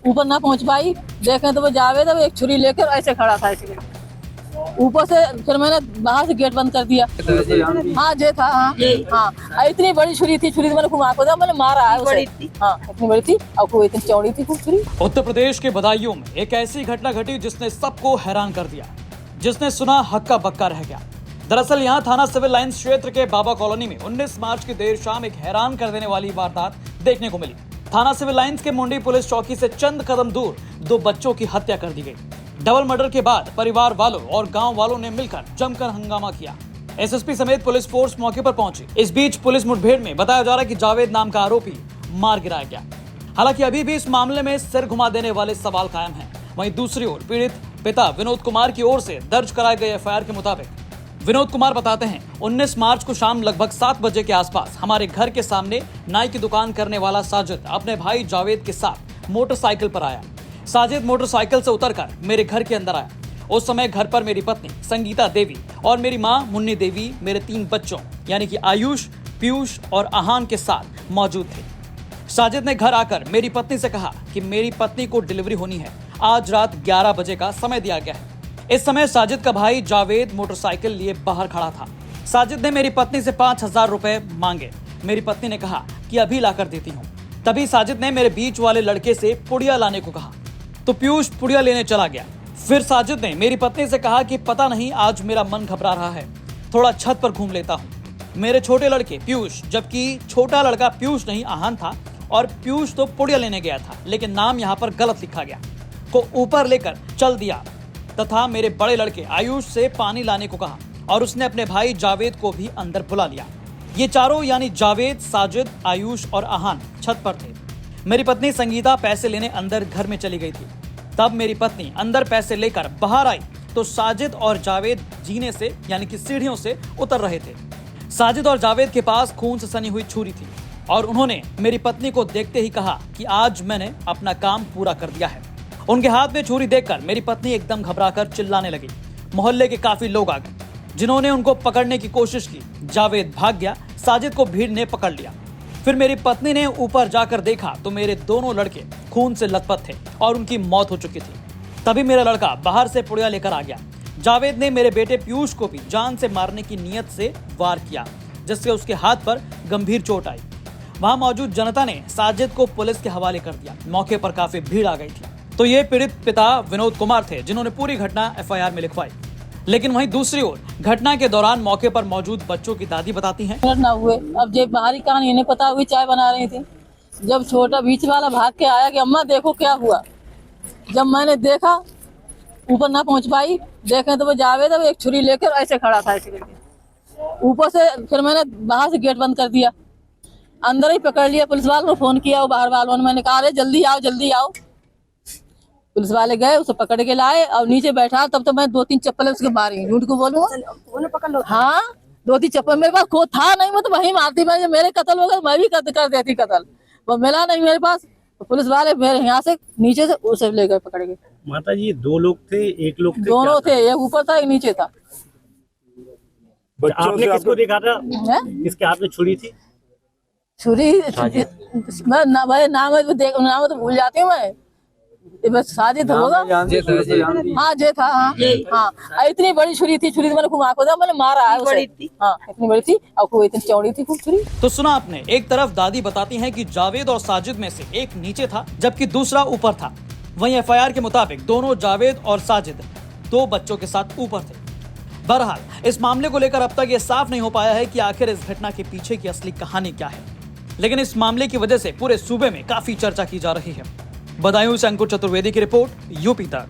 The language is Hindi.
ऊपर ना पहुंच पाई। देखें तो वो जावेद है, वो एक छुरी लेकर ऐसे खड़ा था ऐसे ऊपर से। फिर मैंने बाहर से गेट बंद कर दिया। हाँ जे था, हाँ हाँ। इतनी बड़ी छुरी थी, छुरी मैंने घुमा को दिया, मैंने मारा है उसे। हाँ इतनी बड़ी थी और वो इतनी चौड़ी थी खूब छुरी। उत्तर प्रदेश के बदायूं में एक ऐसी घटना घटी जिसने सबको हैरान कर दिया। जिसने सुना हक्का बक्का रह गया। दरअसल यहाँ थाना सिविल लाइंस क्षेत्र के बाबा कॉलोनी में 19 मार्च की देर शाम एक हैरान कर देने वाली वारदात देखने को मिली। थाना सिविल लाइंस के मुंडी पुलिस चौकी से चंद कदम दूर 2 बच्चों की हत्या कर दी गई। डबल मर्डर के बाद परिवार वालों और गांव वालों ने मिलकर जमकर हंगामा किया। एसएसपी समेत पुलिस फोर्स मौके पर पहुंची। इस बीच पुलिस मुठभेड़ में बताया जा रहा है कि जावेद नाम का आरोपी मार गिराया गया। हालांकि अभी भी इस मामले में सिर घुमा देने वाले सवाल कायम हैं। वहीं दूसरी ओर पीड़ित पिता विनोद कुमार की ओर से दर्ज कराए गए एफआईआर के मुताबिक विनोद कुमार बताते हैं 19 मार्च को शाम लगभग 7 बजे के आसपास हमारे घर के सामने नाई की दुकान करने वाला साजिद अपने भाई जावेद के साथ मोटरसाइकिल पर आया। साजिद मोटरसाइकिल से उतरकर मेरे घर के अंदर आया। उस समय घर पर मेरी पत्नी संगीता देवी और मेरी मां मुन्नी देवी मेरे 3 बच्चों यानी कि आयुष, पीयूष और आहान के साथ मौजूद थे। साजिद ने घर आकर मेरी पत्नी से कहा कि मेरी पत्नी को डिलीवरी होनी है। आज रात 11 बजे का समय दिया गया है। इस समय साजिद का भाई जावेद मोटरसाइकिल लिए बाहर खड़ा था। साजिद ने मेरी पत्नी से 5,000 रुपए मांगे। मेरी पत्नी ने कहा कि अभी लाकर देती हूँ। तभी साजिद ने मेरे बीच वाले लड़के से पुड़िया लाने को कहा तो पीयूष पुड़िया लेने चला गया। फिर साजिद ने मेरी पत्नी से कहा कि पता नहीं आज मेरा मन घबरा रहा है, थोड़ा छत पर घूम लेता हूँ। मेरे छोटे लड़के पीयूष, जबकि छोटा लड़का पीयूष नहीं आहान था और पीयूष तो पुड़िया लेने गया था लेकिन नाम यहाँ पर गलत लिखा गया, को ऊपर लेकर चल दिया तथा मेरे बड़े लड़के आयुष से पानी लाने को कहा और उसने अपने भाई जावेद को भी अंदर बुला लिया। ये चारों यानी जावेद, साजिद, आयुष और आहान छत पर थे। मेरी पत्नी संगीता पैसे लेने अंदर घर में चली गई थी। तब मेरी पत्नी अंदर पैसे लेकर बाहर आई तो साजिद और जावेद जीने से यानी कि सीढ़ियों से उतर रहे थे। साजिद और जावेद के पास खून से सनी हुई छुरी थी और उन्होंने मेरी पत्नी को देखते ही कहा कि आज मैंने अपना काम पूरा कर दिया है। उनके हाथ में छुरी देखकर मेरी पत्नी एकदम घबराकर चिल्लाने लगी। मोहल्ले के काफी लोग आ गए जिन्होंने उनको पकड़ने की कोशिश की। जावेद भाग गया, साजिद को भीड़ ने पकड़ लिया। फिर मेरी पत्नी ने ऊपर जाकर देखा तो मेरे दोनों लड़के खून से लथपथ थे और उनकी मौत हो चुकी थी। तभी मेरा लड़का बाहर से पुड़िया लेकर आ गया। जावेद ने मेरे बेटे पीयूष को भी जान से मारने की नीयत से वार किया जिससे उसके हाथ पर गंभीर चोट आई। वहां मौजूद जनता ने साजिद को पुलिस के हवाले कर दिया। मौके पर काफी भीड़ आ गई थी। तो ये पीड़ित पिता विनोद कुमार थे जिन्होंने पूरी घटना एफआईआर में लिखवाई। लेकिन वहीं दूसरी ओर घटना के दौरान मौके पर मौजूद बच्चों की दादी बताती हैं, ना हुए। अब जब बाहरी कहानी इन्हें पता हुई, चाय बना रही थी, जब छोटा बीच वाला भाग के आया कि अम्मा देखो क्या हुआ। जब मैंने देखा, ऊपर ना पहुंच पाई। देखें तो वो जावेद है, वो एक छुरी लेकर ऐसे खड़ा था ऐसे करके ऊपर से। फिर मैंने बाहर से गेट बंद कर दिया, अंदर ही पकड़ लिया। पुलिस वालों को फोन किया, वो बाहर वालों ने, मैंने कहा अरे जल्दी आओ जल्दी आओ। पुलिस वाले गए, उसे पकड़ के लाए और नीचे बैठा। तब तो मैं 2-3 चप्पलें उसके मारी। झूठ को बोलूं, हाँ 2-3 चप्पल मेरे पास खो था नहीं, मैं तो वही मारती। मैं मेरे कत्ल हो गए मैं भी कर देती कत्ल, वो मिला नहीं मेरे पास। तो पुलिस वाले मेरे यहाँ से नीचे से उसे ले गए पकड़ के। माता जी 2 लोग थे, 1 लोग थे? दोनों थे, एक ऊपर था एक नीचे था। आपने किसको देखा था? किसके हाथ में छुरी थी? छुरी मैं नाम तो भूल जाती हूँ मैं। बस साजिद होगा, हाँ जे था, हाँ इतनी बड़ी छुरी थी, छुरी मैंने घुमा को दिया, मैंने मारा है उसे। हाँ इतनी बड़ी थी और वो इतनी चौड़ी थी खूब छुरी। तो सुना आपने, एक तरफ दादी बताती हैं कि जावेद और साजिद में से एक नीचे था जबकि दूसरा ऊपर था। वहीं एफआईआर के मुताबिक दोनों जावेद और साजिद 2 बच्चों के साथ ऊपर थे। बहरहाल इस मामले को लेकर अब तक ये साफ नहीं हो पाया है कि आखिर इस घटना के पीछे की असली कहानी क्या है। लेकिन इस मामले की वजह से पूरे सूबे में काफी चर्चा की जा रही है। बदायूं से अंकुर चतुर्वेदी की रिपोर्ट, यूपी तक।